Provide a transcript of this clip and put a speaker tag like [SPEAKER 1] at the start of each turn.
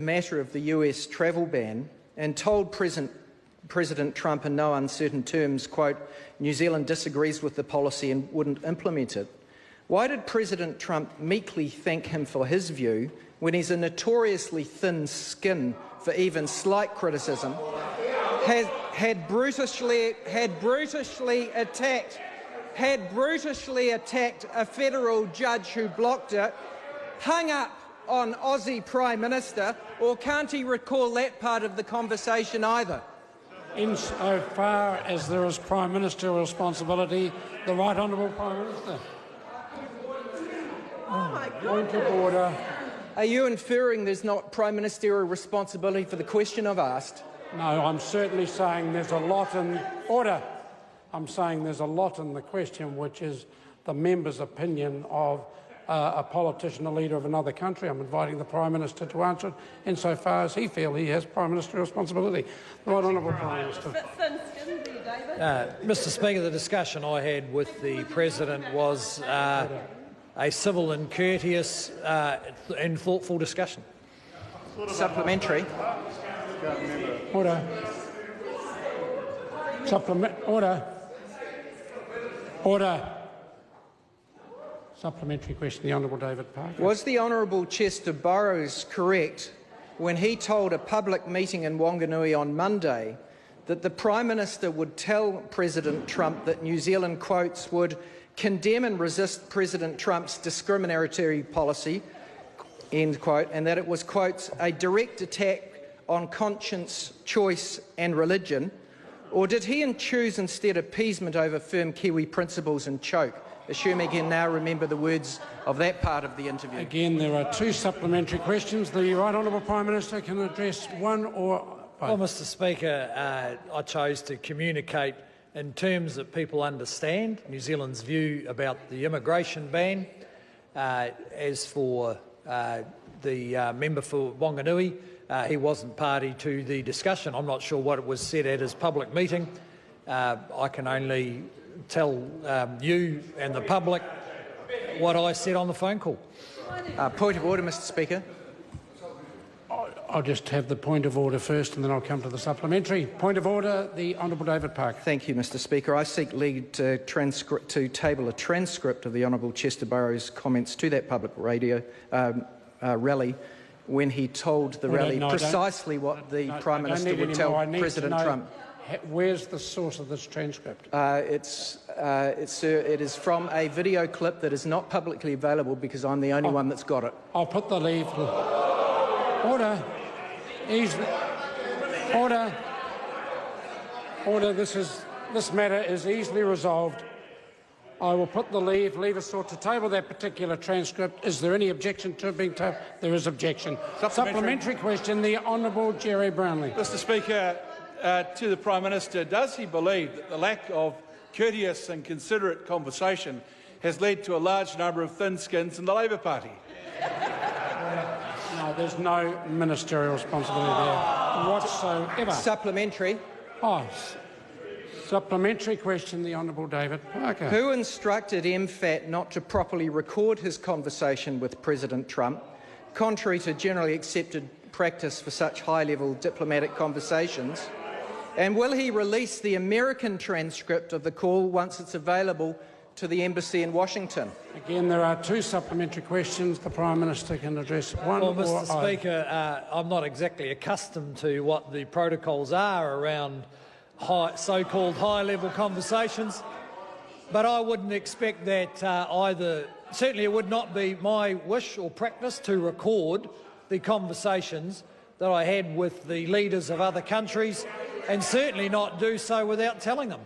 [SPEAKER 1] matter of the US travel ban and told President Trump in no uncertain terms, quote, New Zealand disagrees with the policy and wouldn't implement it, why did President Trump meekly thank him for his view when he's a notoriously thin skin for even slight criticism, had brutishly attacked a federal judge who blocked it, hung up on Aussie Prime Minister, or can't he recall that part of the conversation either?
[SPEAKER 2] Insofar as there is Prime Ministerial responsibility, the Right Honourable Prime Minister. Point of order.
[SPEAKER 1] Are you inferring there's not Prime Ministerial responsibility for the question I've asked?
[SPEAKER 2] No, I'm certainly saying there's a lot in order. I'm saying there's a lot in the question, which is the member's opinion of a politician, a leader of another country. I'm inviting the Prime Minister to answer it insofar as he feels he has Prime Ministerial responsibility. The Right Honourable Prime Minister.
[SPEAKER 3] Mr Speaker, the discussion I had with the President was a civil and courteous and thoughtful discussion.
[SPEAKER 1] Supplementary.
[SPEAKER 2] Order. Order. Order. Supplementary question, the Honourable David Parker.
[SPEAKER 1] Was the Honourable Chester Burrows correct when he told a public meeting in Wanganui on Monday that the Prime Minister would tell President Trump that New Zealand, quotes, would condemn and resist President Trump's discriminatory policy, end quote, and that it was, quotes, a direct attack on conscience, choice and religion? Or did he choose instead appeasement over firm Kiwi principles and choke, assuming he can now remember the words of that part of the interview?
[SPEAKER 2] Again, there are two supplementary questions. The Right Honourable Prime Minister can address one or both.
[SPEAKER 3] Well, Mr Speaker, I chose to communicate in terms that people understand New Zealand's view about the immigration ban. As for the member for Wanganui, he wasn't party to the discussion. I'm not sure what it was said at his public meeting. I can only tell you and the public what I said on the phone call.
[SPEAKER 1] Point of order, Mr Speaker.
[SPEAKER 2] I'll just have the point of order first and then I'll come to the supplementary. Point of order, the Honourable David Parker.
[SPEAKER 1] Thank you, Mr Speaker. I seek leave to table a transcript of the Honourable Chester Burrows' comments to that public radio rally when he told the rally precisely what the Prime Minister would tell President Trump.
[SPEAKER 2] Where's the source of this transcript?
[SPEAKER 1] It is from a video clip that is not publicly available because I'm the only one that's got it.
[SPEAKER 2] I'll put the leave. Order. Order. Order. This matter is easily resolved. I will put the leave us sought to table that particular transcript. Is there any objection to it being tabled? There is objection. Supplementary question, the Honourable Gerry Brownlee.
[SPEAKER 4] Mr Speaker, to the Prime Minister, does he believe that the lack of courteous and considerate conversation has led to a large number of thin skins in the Labor Party?
[SPEAKER 2] No, there's no ministerial responsibility there whatsoever.
[SPEAKER 1] Supplementary.
[SPEAKER 2] Supplementary question, the Honourable David Parker.
[SPEAKER 1] Who instructed MFAT not to properly record his conversation with President Trump, contrary to generally accepted practice for such high-level diplomatic conversations? And will he release the American transcript of the call once it's available to the Embassy in Washington?
[SPEAKER 2] Again, there are two supplementary questions. The Prime Minister can address one or
[SPEAKER 3] Well, Mr Speaker, I'm not exactly accustomed to what the protocols are around so-called high-level conversations, but I wouldn't expect that either. Certainly it would not be my wish or practice to record the conversations that I had with the leaders of other countries, and certainly not do so without telling them.